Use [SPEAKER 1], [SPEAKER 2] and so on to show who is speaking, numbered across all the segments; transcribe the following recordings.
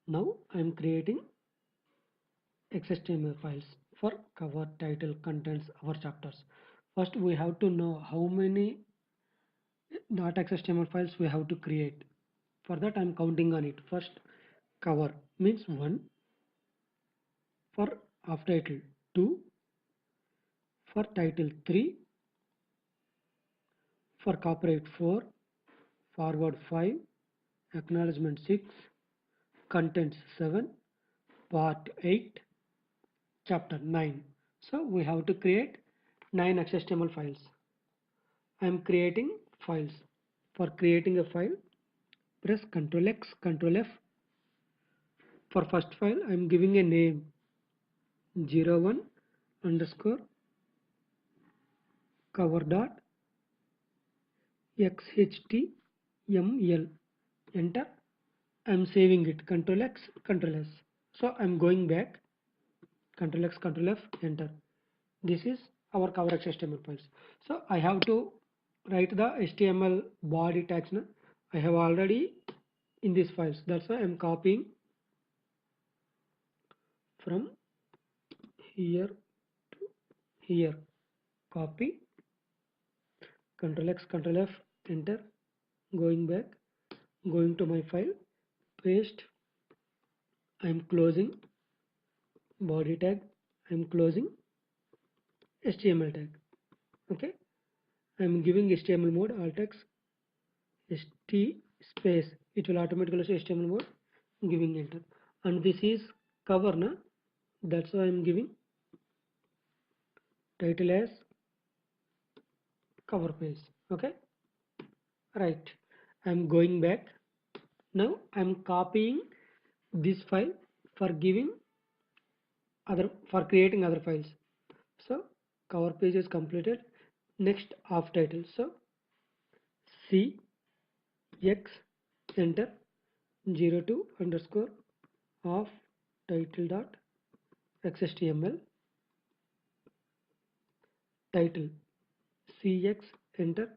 [SPEAKER 1] Now I am creating XHTML files for cover, title, contents, our chapters. First we have to know how many .xhtml files we have to create. For that I am counting on it. First cover means 1, for half title 2, for title 3, for copyright 4, forward 5, acknowledgement 6, contents 7, part 8, chapter 9. So we have to create 9 XHTML files. I am creating files. For creating a file, press Ctrl X, Ctrl F. For first file, I am giving a name 01 underscore cover dot xhtml. Enter. I am saving it. Ctrl X, Ctrl S. So I am going back. Ctrl X, Ctrl F. Enter. This is our cover XHTML files. So I have to write the HTML body tags. Now I have already in these files. That's why I am copying from here to here. Copy. Ctrl X, Ctrl F. Enter. Going back. Going to my file. Paste. I am closing body tag. I am closing HTML tag. Okay. I am giving HTML mode alt text st space. It will automatically say HTML mode. Giving enter. And this is cover na. That's why I am giving title as cover page. Okay. Right. I am going back. Now I am copying this file for giving other for creating other files. So cover page is completed. Next off title. So C X enter 02 underscore of title dot xhtml title cx enter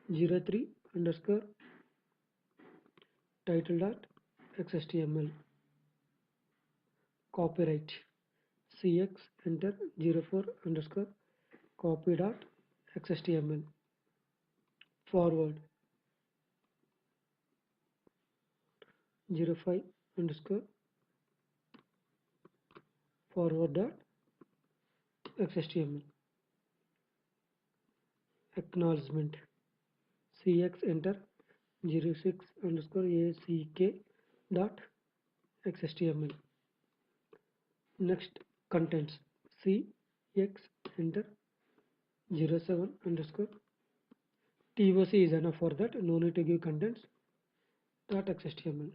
[SPEAKER 1] 03 underscore title dot xhtml copyright cx enter 04 underscore copy dot xhtml forward 05 underscore forward dot xhtml acknowledgement cx enter 06 underscore ack dot xhtml. Next contents cx enter 07 underscore TOC is enough for that, no need to give contents dot xhtml.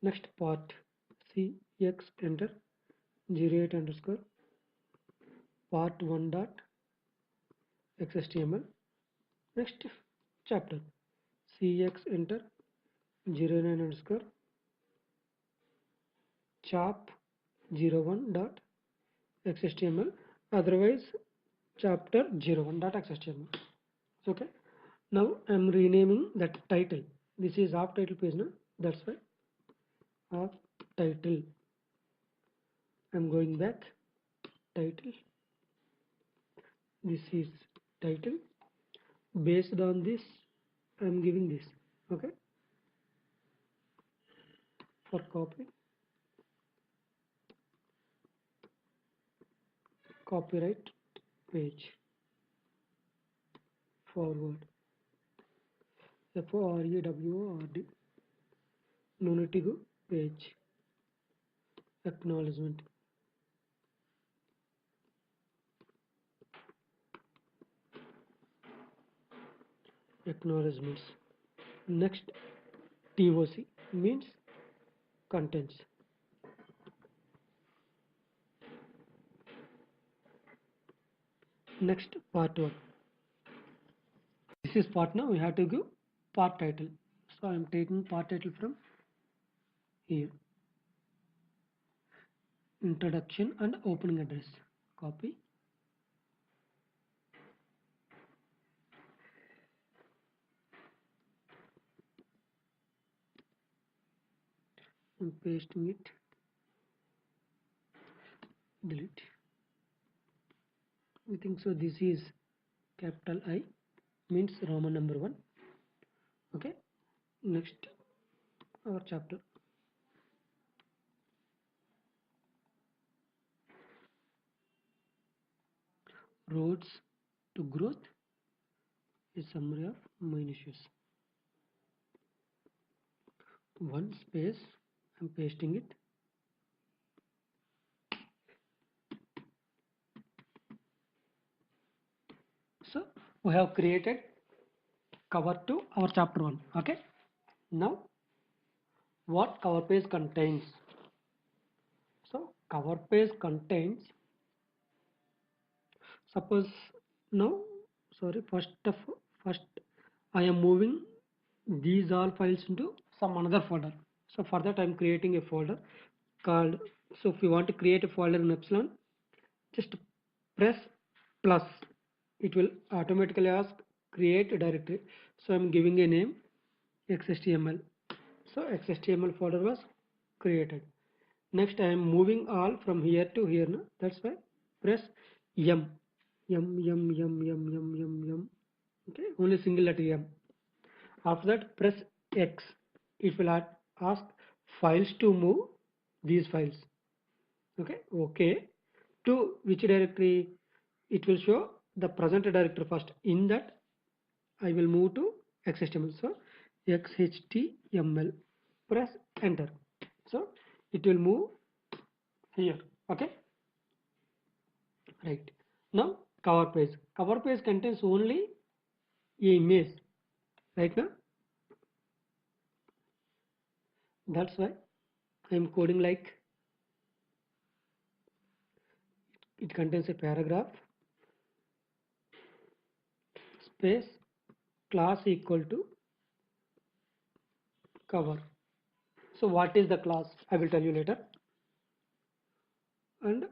[SPEAKER 1] Next part cx enter 08 underscore part 1 dot xhtml. Next chapter cx enter 09 underscore chap 01 dot xhtml, otherwise chapter 01 dot xhtml. Okay. Now I am renaming that title. This is off title page now. That's why off title. I am going back. Title. This is title. Based on this, I am giving this. Okay. For copy. Copyright page. Forward. FOREWORD. No need to go page. Acknowledgement. Acknowledgements. Next TOC means contents. Next part 1. This is part now. We have to give part title. So I am taking part title from here. Introduction and opening address. Copy. I'm pasting it, delete. I think so this is capital I, means Roman number 1. Okay, next our chapter. Roads to growth is summary of main issues. One space, I'm pasting it. So we have created cover to our chapter 1. Okay, now what cover page contains? So cover page contains, suppose now, sorry, first I am moving these all files into some another folder. So for that I am creating a folder called, so if you want to create a folder in Epsilon, just press plus, it will automatically ask create a directory. So I'm giving a name XHTML. So XHTML folder was created. Next I am moving all from here to here. No? That's why press M. M. Okay, only single letter M. After that press X. It will ask files to move these files. Okay. To which directory? It will show the present directory first. In that I will move to XHTML. So XHTML. Press enter. So it will move here. Okay. Right. Now cover page. Cover page contains only a image. Right now. That's why I am coding like it contains a paragraph, space, class equal to cover. So what is the class? I will tell you later. And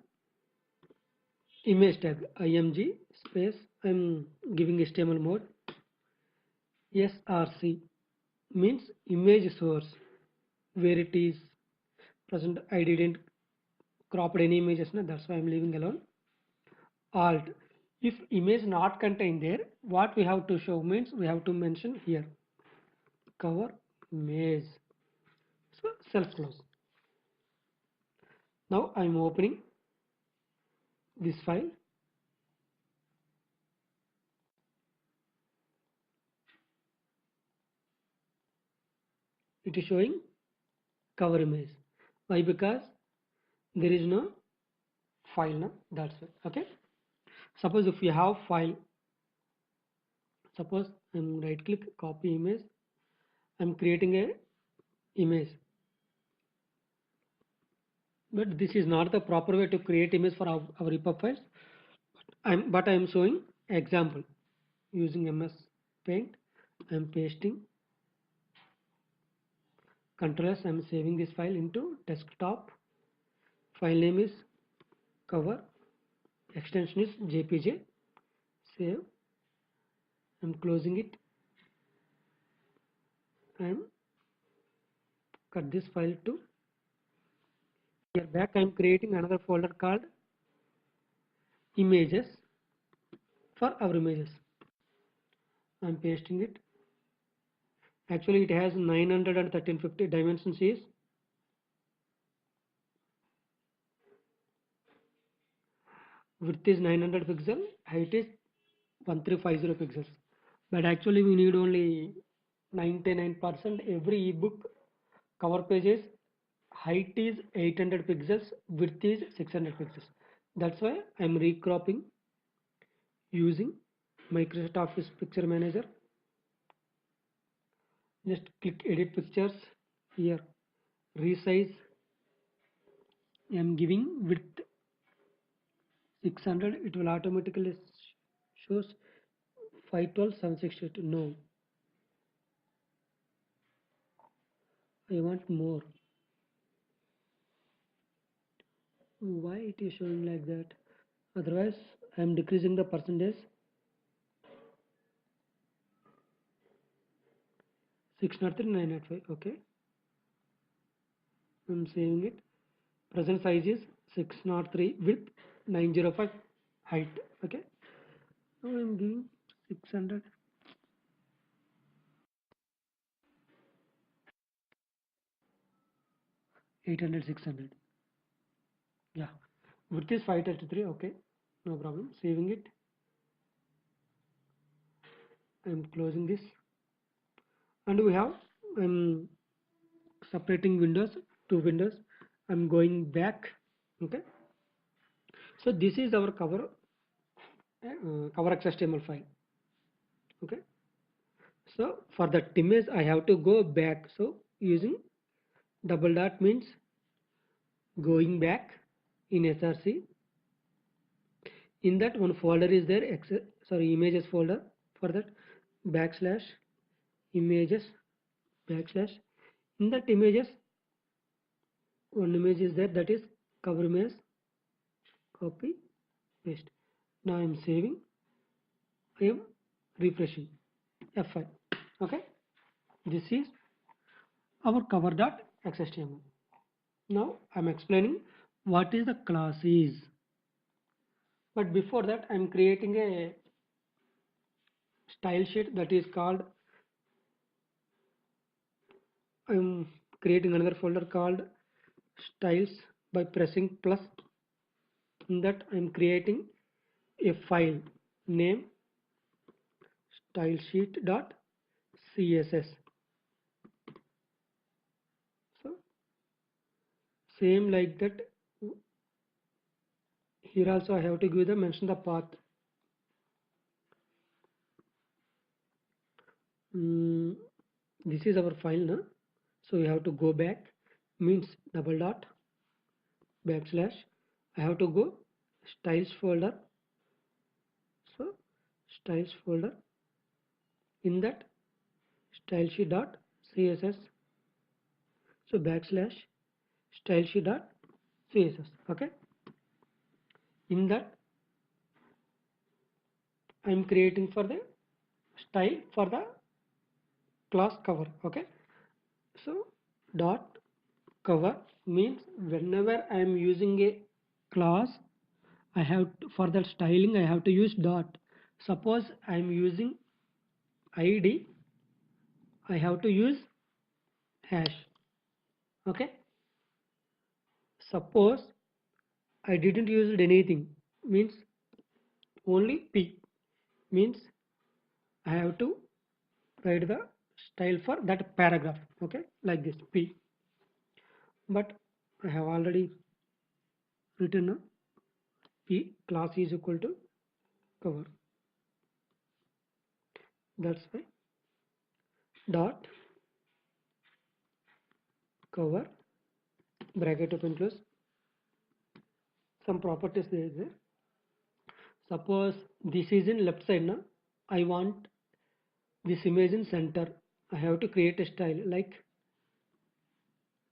[SPEAKER 1] image tag img space, I'm giving HTML mode, src means image source, where it is present. I didn't crop any images, no? That's why I'm leaving alone. Alt, if image not contained there, what we have to show means we have to mention here cover image. So self close. Now I'm opening this file. It is showing cover image. Why? Because there is no file now. That's it. Okay. Suppose if you have file, suppose I'm right click, copy image. I'm creating a image, but this is not the proper way to create image for our EPUB files. But I'm showing example using MS Paint. I'm pasting. Control S. I'm saving this file into desktop. File name is cover. Extension is JPG. Save. I'm closing it. I'm cut this file to here. Back I'm creating another folder called images for our images. I'm pasting it. Actually it has 900 and 1350 dimensions is width is 900 pixel, height is 1350 pixels. But actually we need only 99%. Every ebook cover pages height is 800 pixels, width is 600 pixels. That's why I'm recropping using Microsoft Office Picture Manager. Just click edit pictures here, resize. I'm giving width 600. It will automatically shows 512 762. No, I want more. Why it is showing like that? Otherwise I am decreasing the percentage. 603 905. Okay, I'm saving it. Present size is 603, width 905, height. Okay. Now I'm giving 600. 800, 600. Yeah. Width is 533. Okay. No problem. Saving it. I'm closing this. And we have separating windows, two windows. I'm going back. Okay. So this is our cover XHTML file. Okay. So for that image, I have to go back. So using double dot means going back in SRC. In that one folder is there, images folder. For that backslash images backslash. In that images, one image is there, that is cover image. Copy, paste. Now I am saving. I am refreshing. F5. Okay. This is our cover.xhtml. Now I'm explaining what is the class is. But before that, I'm creating a style sheet that is called. I'm creating another folder called styles by pressing plus. In that, I'm creating a file name stylesheet.css. So same like that. Here also I have to give the mention the path. This is our file now. So we have to go back, means double dot backslash. I have to go styles folder. So styles folder. In that stylesheet.css. So backslash stylesheet.css. Okay. In that I am creating for the style for the class cover. Okay. So dot cover means whenever I am using a class, I have to, for that styling I have to use dot. Suppose I am using id, I have to use hash. Okay. Suppose I didn't use anything, means only p, means I have to write the style for that paragraph. Okay, like this p. But I have already written a p class is equal to cover. That's why dot cover bracket open close. Some properties there. Suppose this is in left side now. I want this image in center. I have to create a style like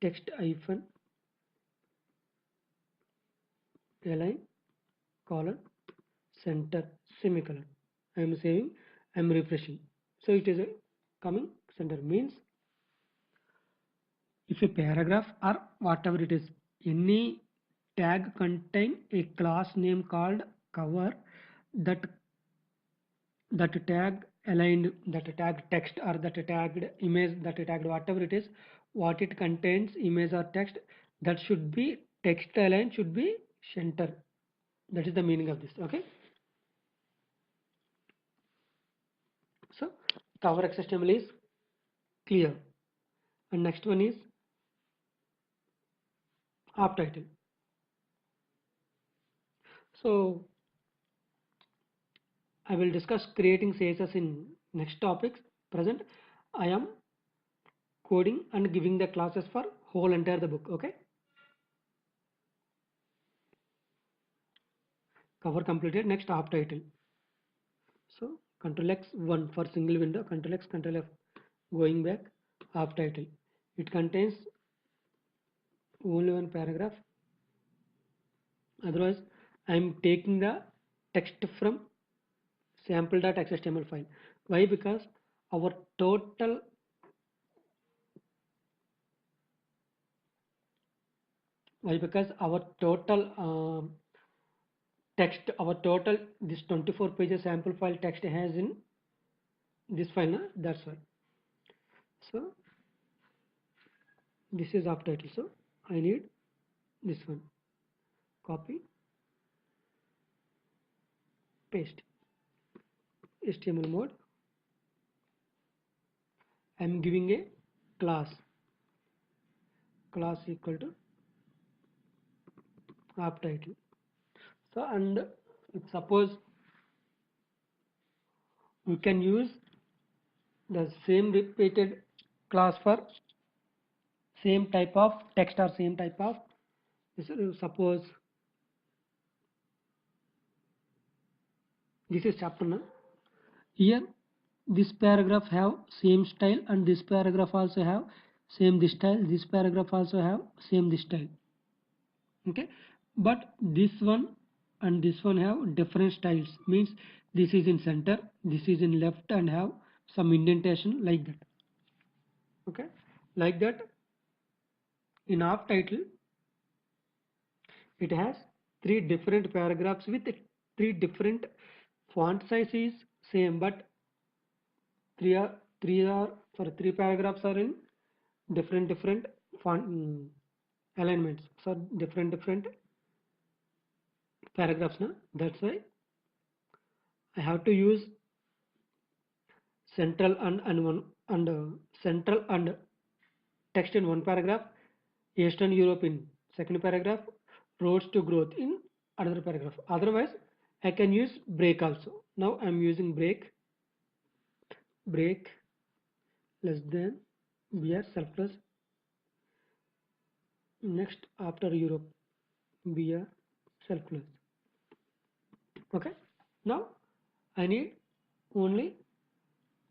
[SPEAKER 1] text hyphen align colon center semicolon. I am saving. I am refreshing. So it is a coming center, means if a paragraph or whatever it is, any tag contain a class name called cover, that tag aligned, that tag text or that tagged image, that tagged whatever it is, what it contains, image or text, that should be text aligned, should be center. That is the meaning of this. Okay. So cover XHTML is clear. And next one is app title. So I will discuss creating CSS in next topics. Present I am coding and giving the classes for whole entire the book. Okay. Cover completed. Next app title. So Control X 1 for single window, Control X, Control F, going back, app title. It contains only one paragraph. Otherwise, I am taking the text from sample.xhtml file. Why? Because our total Why? Because our total text, our total this 24 pages sample file text has in this file, na? That's why. So this is of title, so I need this one, copy, paste, HTML mode. I'm giving a class equal to of title. So, and suppose we can use the same repeated class for same type of text or same type of, suppose this is chapter now. Here this paragraph have same style and this paragraph also have same this style, this paragraph also have same this style. Okay, but this one and this one have different styles, means this is in center, this is in left and have some indentation like that. Okay, like that. In off title it has three different paragraphs with three different font size is same, but three paragraphs are in different font alignments, so different paragraphs na? That's why I have to use central and one and central and text in one paragraph, Eastern Europe in second paragraph, roads to growth in another paragraph. Otherwise I can use break also. Now I'm using break less than br surplus next after Europe br surplus. Okay, now I need only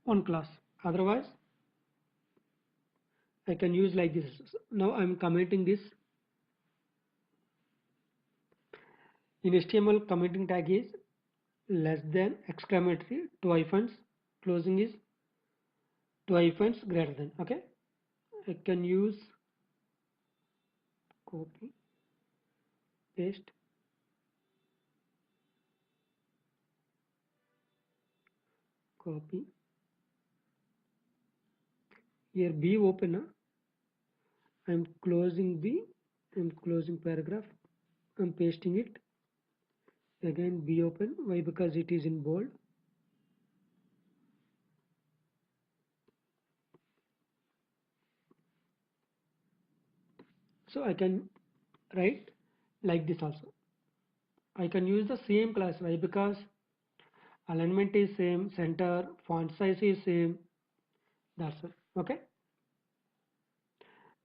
[SPEAKER 1] one class, otherwise I can use like this. Now I'm commenting this. In HTML, commenting tag is less than exclamatory, two hyphens, closing is two hyphens greater than. Okay, I can use copy, paste, copy. Here B open. I'm closing paragraph. I'm pasting it. Again B open. Why? Because it is in bold. So I can write like this also. I can use the same class. Why? Because alignment is same, center, font size is same. That's it. Okay.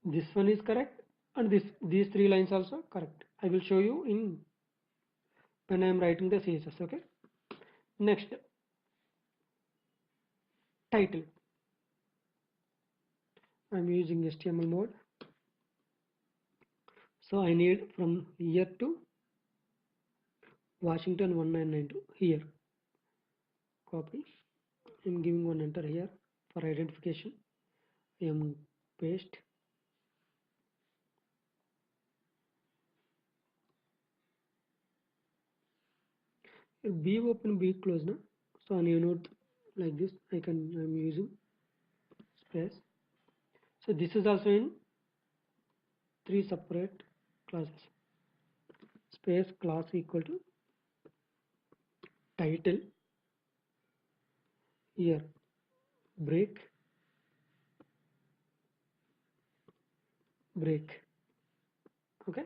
[SPEAKER 1] This one is correct, and these three lines also correct. I will show you in when I am writing the CSS. Okay. Next, title. I am using HTML mode. So I need from here to Washington 1992 here. Copy. I am giving one enter here for identification. I am paste. B open, B close now. So on your note like this, I'm using space. So this is also in three separate classes. Space class equal to title, here break, okay.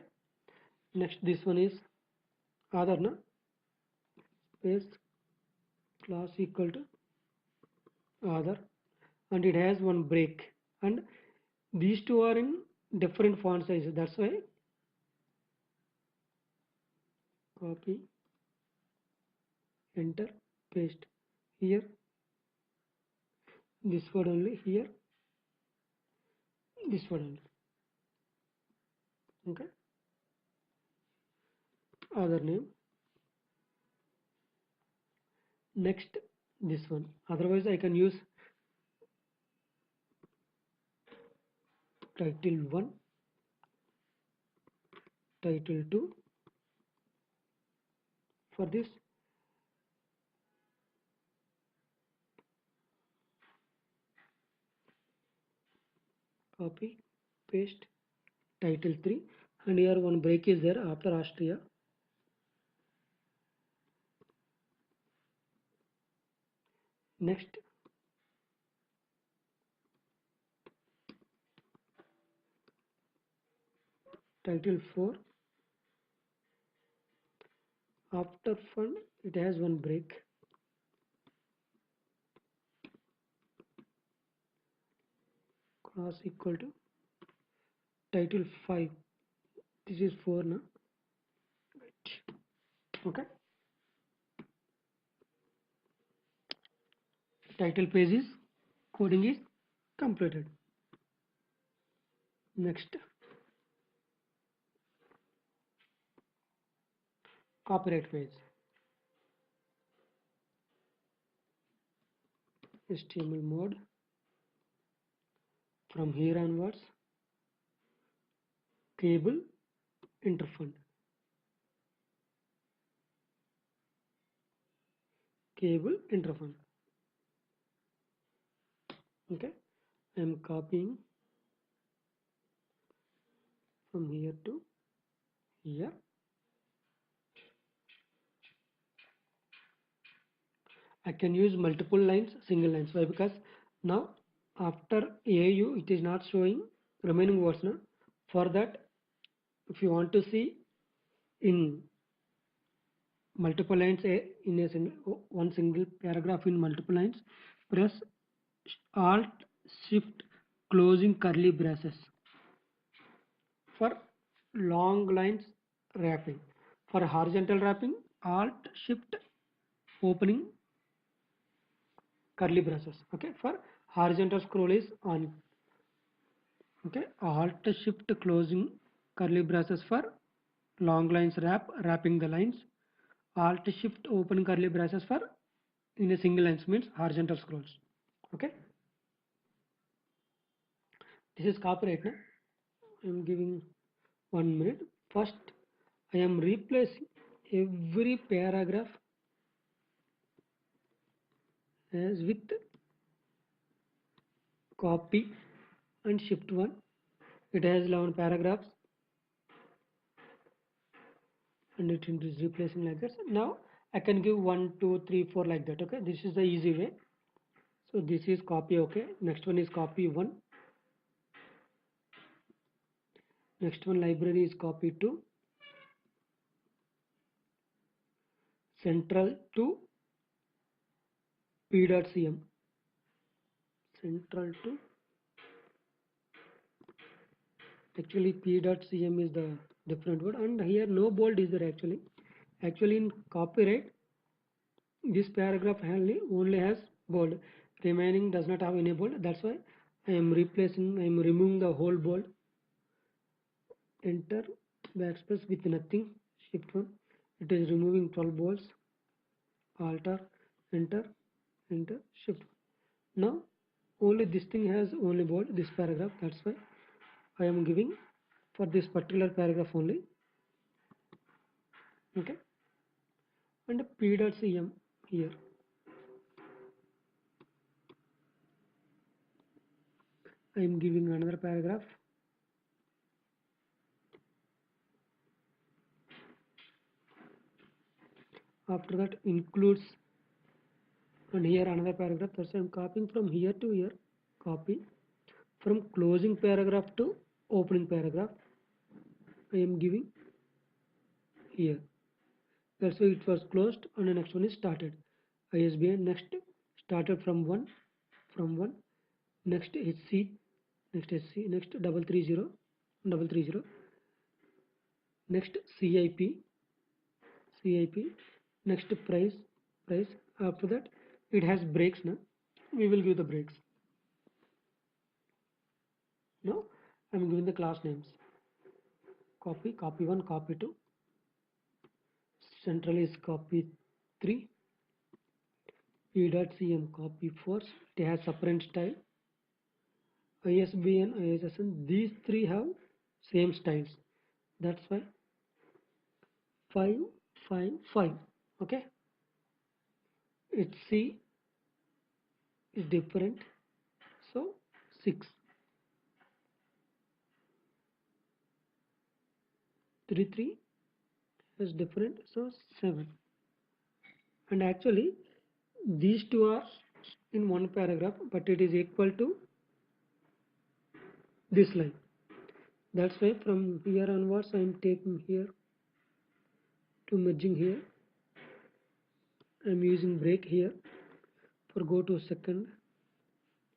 [SPEAKER 1] Next this one is other, na, space class equal to other, and it has one break, and these two are in different font sizes. That's why copy, enter, paste here this word only, here this word only. Okay, other name. Next this one, otherwise I can use title 1, title 2. For this, copy, paste, title 3, and here one break is there after Austria. Next, title 4, after fund it has one break. Cross equal to title 5. This is 4 now. Okay. Title page is coding is completed. Next, copyright page. HTML mode. From here onwards, cable interfund. Cable interfund. Okay, I am copying from here to here. I can use multiple lines, single lines. Why? Because now after AU it is not showing remaining words now. For that, if you want to see in multiple lines in a one single paragraph in multiple lines, press Alt Shift closing curly braces. For long lines wrapping. For horizontal wrapping, Alt Shift opening curly braces. Okay, for horizontal scroll is on. Okay, Alt Shift closing curly braces for long lines wrapping the lines. Alt Shift open curly braces for in a single lines means horizontal scrolls. Okay, this is copyright. No? I am giving 1 minute. First, I am replacing every paragraph as with copy and shift 1. It has 11 paragraphs and it is replacing like that. So now I can give 1, 2, 3, 4 like that. Okay, this is the easy way. So this is copy. Okay, next one is copy 1. Next one library is copy 2. Central to p.cm. Central to actually p.cm is the different word, and here no bold is there actually. Actually in copyright this paragraph only has bold, remaining does not have any bold. That's why I am removing the whole bold. Enter backspace with nothing, shift 1. It is removing 12 bolds. Alter, enter, enter, shift 1. Now only this thing has only bold, this paragraph. That's why I am giving for this particular paragraph only. Okay, and p.cm here. I am giving another paragraph. After that includes, and here another paragraph. That's why I am copying from here to here. Copy from closing paragraph to opening paragraph. I am giving here. That's why it was closed and the next one is started. ISBN next started from 1, next HC, next 330, next CIP, next price. After that it has breaks now. We will give the breaks. Now I am giving the class names. Copy 1, copy 2. Central is copy 3. p.cm copy 4. It has separate style. ISBN, ISSN, these three have same styles. That's why 5 5 5. Okay, its C is different, so 6. 3 3 is different, so 7. And actually these two are in one paragraph, but it is equal to this line. That's why from here onwards I am taking here to merging here. I am using break here. For go to second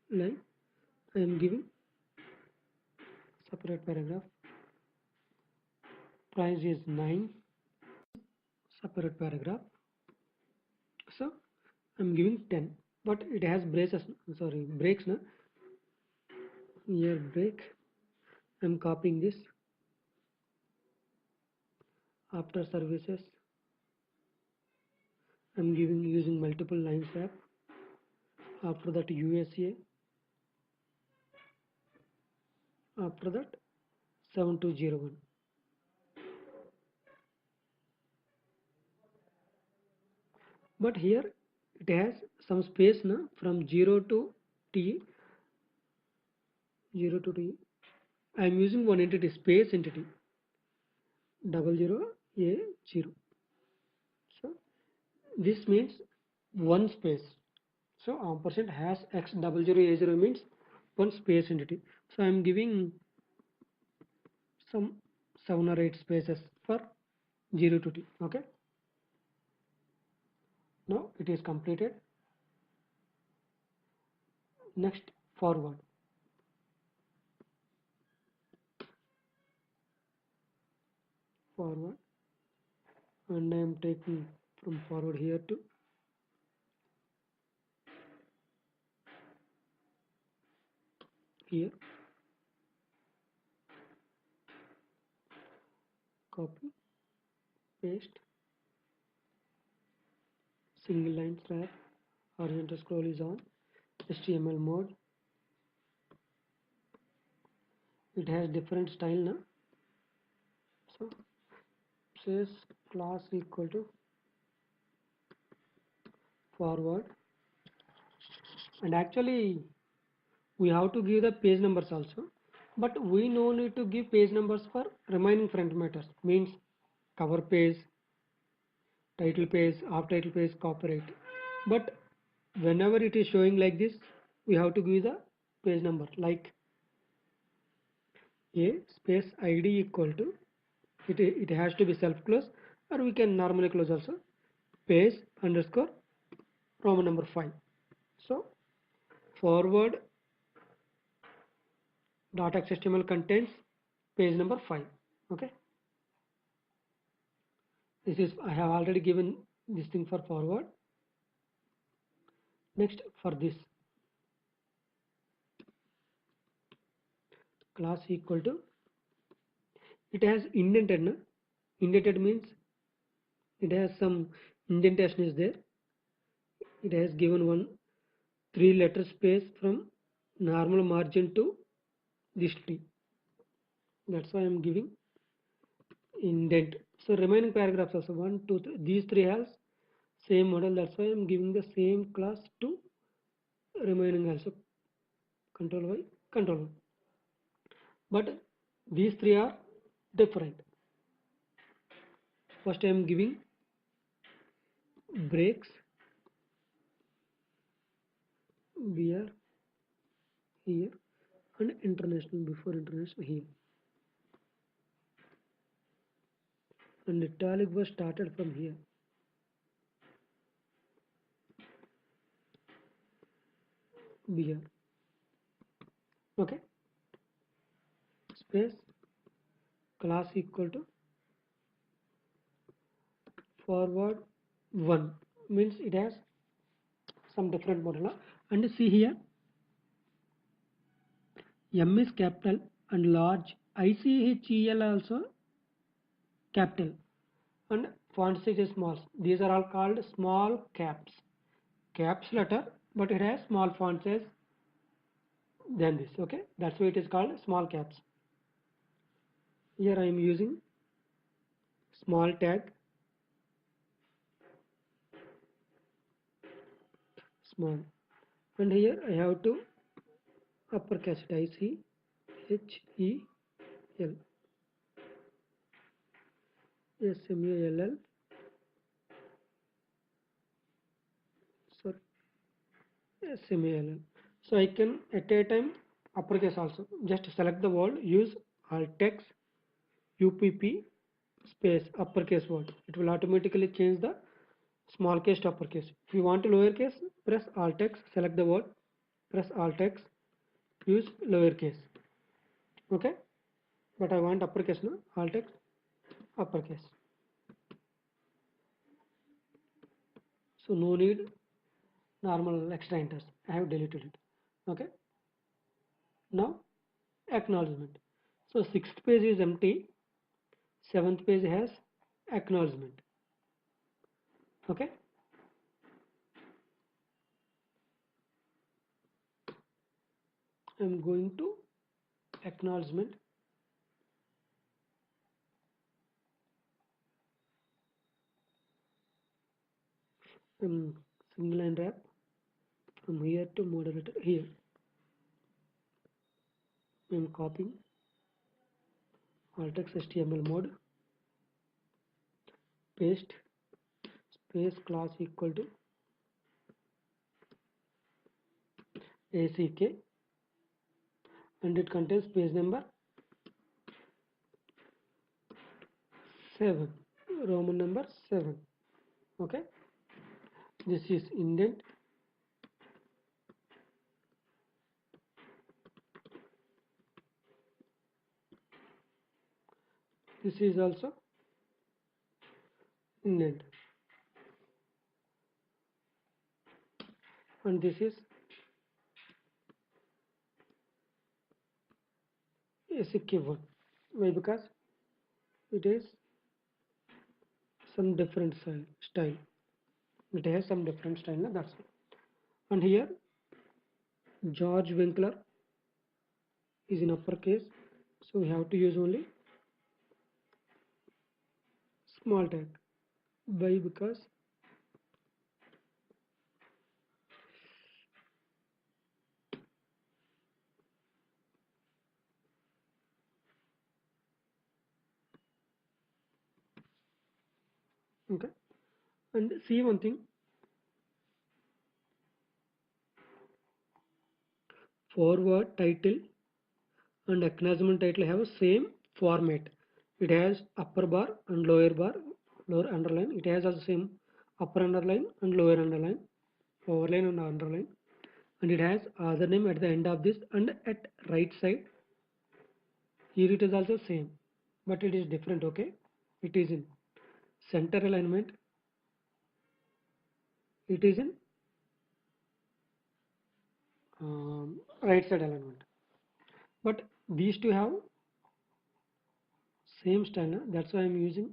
[SPEAKER 1] line, I am giving separate paragraph. Price is 9. Separate paragraph. So I'm giving 10, but it has braces. Sorry, breaks. No? Here break. I'm copying this. After services, I'm giving using multiple line swap. After that USA. After that 7201. But here it has some space na, from 0 to T. 0 to T. I am using one entity, space entity. 00 A 0. So this means one space. So ampersand has x 00A0 means one space entity. So I am giving some 7 or 8 spaces for 0 to T. Okay. Now it is completed. Next, forward. Forward. And I am taking from forward here to here. Copy. Paste. Single line swap. Horizontal scroll is on. HTML mode. It has different style now. So says class equal to forward, and actually we have to give the page numbers also, but we no need to give page numbers for remaining front matters, means cover page, title page, off title page, copyright. But whenever it is showing like this, we have to give the page number, like a space id equal to it has to be self close, or we can normally close also, page underscore Roman number 5. So forward .xhtml contains page number 5. Okay, this is, I have already given this thing for forward. Next, for this class equal to, it has indented. No? Indented means it has some indentation is there. It has given one 3-letter space from normal margin to this T. That's why I am giving indent. So remaining paragraphs also 1, 2, 3. These three has same model. That's why I am giving the same class to remaining also. Control Y, Control Y. But these three are different. First I am giving breaks BR here and international before international here. And italic was started from here. BR. Okay. Space class equal to forward 1 means it has some different model. And see here, M is capital and large, ICHEL also capital, and font size is small. These are all called small caps. Caps letter, but it has small font size than this. Okay, that's why it is called small caps. Here I am using small tag small, and here I have to uppercase it, ICHEL SMALL, sorry, SMALL. So I can at a time uppercase also. Just select the word, use alt text UPP space uppercase word. It will automatically change the small case to uppercase. If you want to lowercase, press alt text, select the word, press alt text, use lowercase. Okay, but I want uppercase now. Alt text uppercase. So no need normal extra enters. I have deleted it. Okay. Now acknowledgement. So sixth page is empty. Seventh page has acknowledgement. Okay. I'm going to acknowledgement. Single line wrap from here to moderator here. I'm copying alt text HTML mode, paste, space class equal to ACK, and it contains page number 7, Roman number 7. Okay, this is indent. This is also indent, and this is ACK one. Why? Because it is some different style. It has some different style. That's it. And here George Winkler is in uppercase, so we have to use only small tag. Why? Because okay. And see one thing, forward title and acknowledgement title have same format. It has upper bar and lower bar, lower underline. It has also same upper underline and lower underline, overline and underline, and it has other name at the end of this and at right side. Here it is also same, but it is different. Okay, it is in center alignment. It is in right side alignment. But these two have same style. That's why I'm using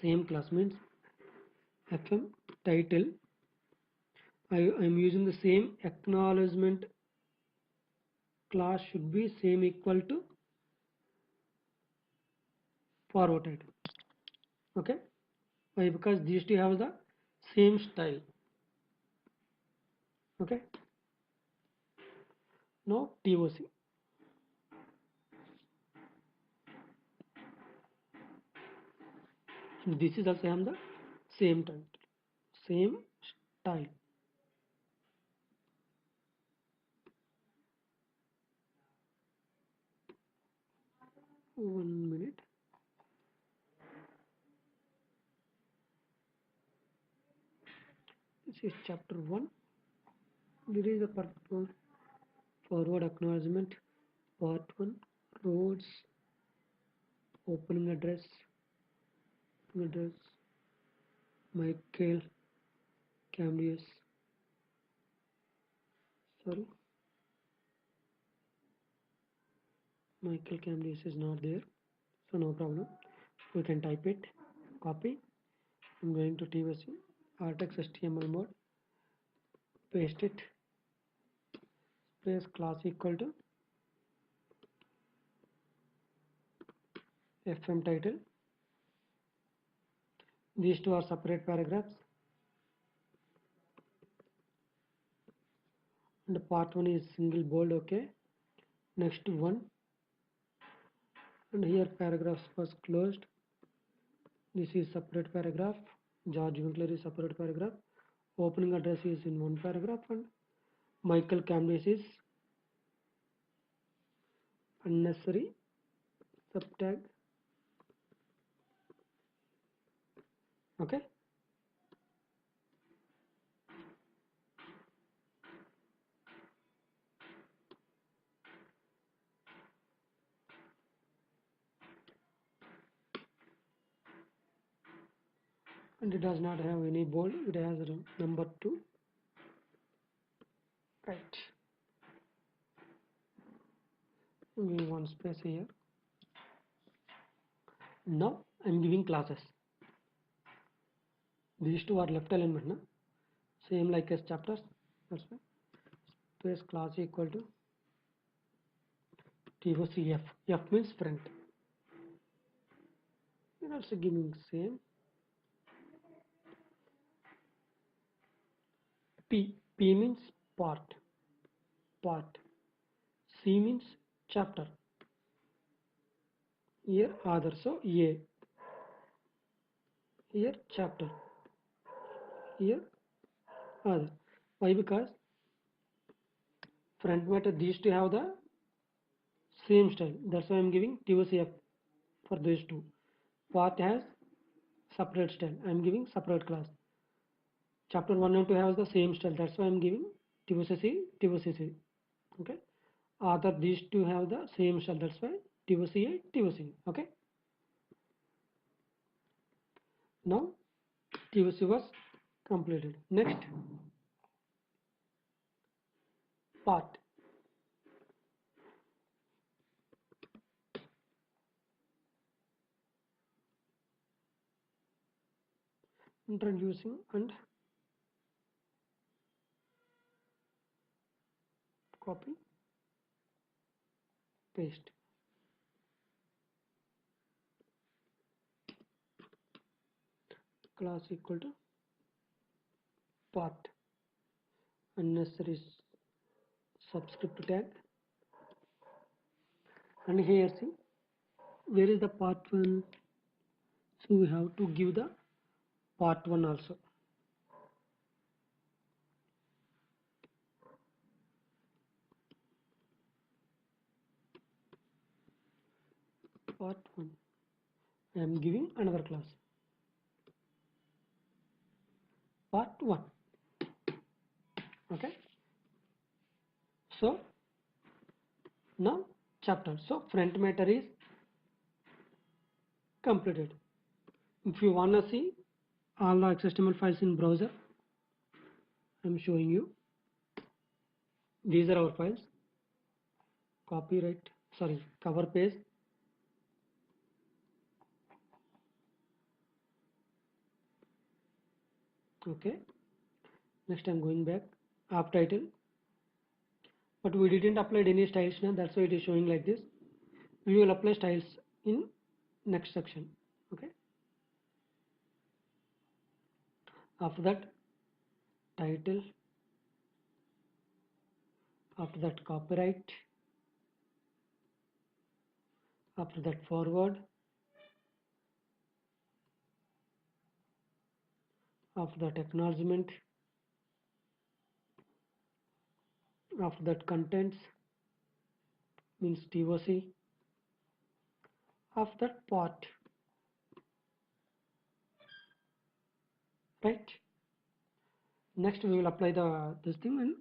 [SPEAKER 1] same class, means FM title. I'm using the same acknowledgement class should be same equal to forward title. Okay, why? Because these two have the same style. Okay, now TOC. This is also have the same title, same style. One minute. This is chapter 1. This is the purpose forward acknowledgement part 1. Roads, opening address, Michael Cambius. Sorry, Michael Cambius is not there, so no problem. We can type it, copy. I'm going to TOC, Artex HTML mode, paste it, space class equal to FM title. These two are separate paragraphs. and part 1 is single bold. Okay, next one, and here paragraphs was closed. This is separate paragraph. George Winkler is separate paragraph. Opening address is in one paragraph, and Michael Camden is unnecessary subtag. Okay, and it does not have any bold. It has a number 2. Right. Give one space here. Now I'm giving classes. These two are left alignment, no? Same like as chapters. That's why space class equal to TOCF. F means front. We're also giving same. P means part. C means chapter. Here other. So A. Here chapter. Here other. Why? Because front matter these two have the same style. That's why I'm giving TOCF for these two. Part has separate style. I'm giving separate class. Chapter 1 and 2 has the same style. That's why I'm giving TOCC. Okay. Other these two have the same style. That's why TOC. Okay. Now TOC was completed. Next part. Introducing and copy paste. Class equal to part. Unnecessary subscript tag. And here see where is the part 1. So we have to give the part 1 also. Part 1. I am giving another class. Part 1. Okay. So now chapter. So front matter is completed. If you wanna see all the XHTML files in browser, I'm showing you. These are our files. Cover page. Okay. Next I'm going back. App title. But we didn't apply any styles now. That's why it is showing like this. We will apply styles in next section. Okay. After that title. After that copyright. After that forward. After that acknowledgement. After that contents means TOC. After that part. Right. Next we will apply this thing and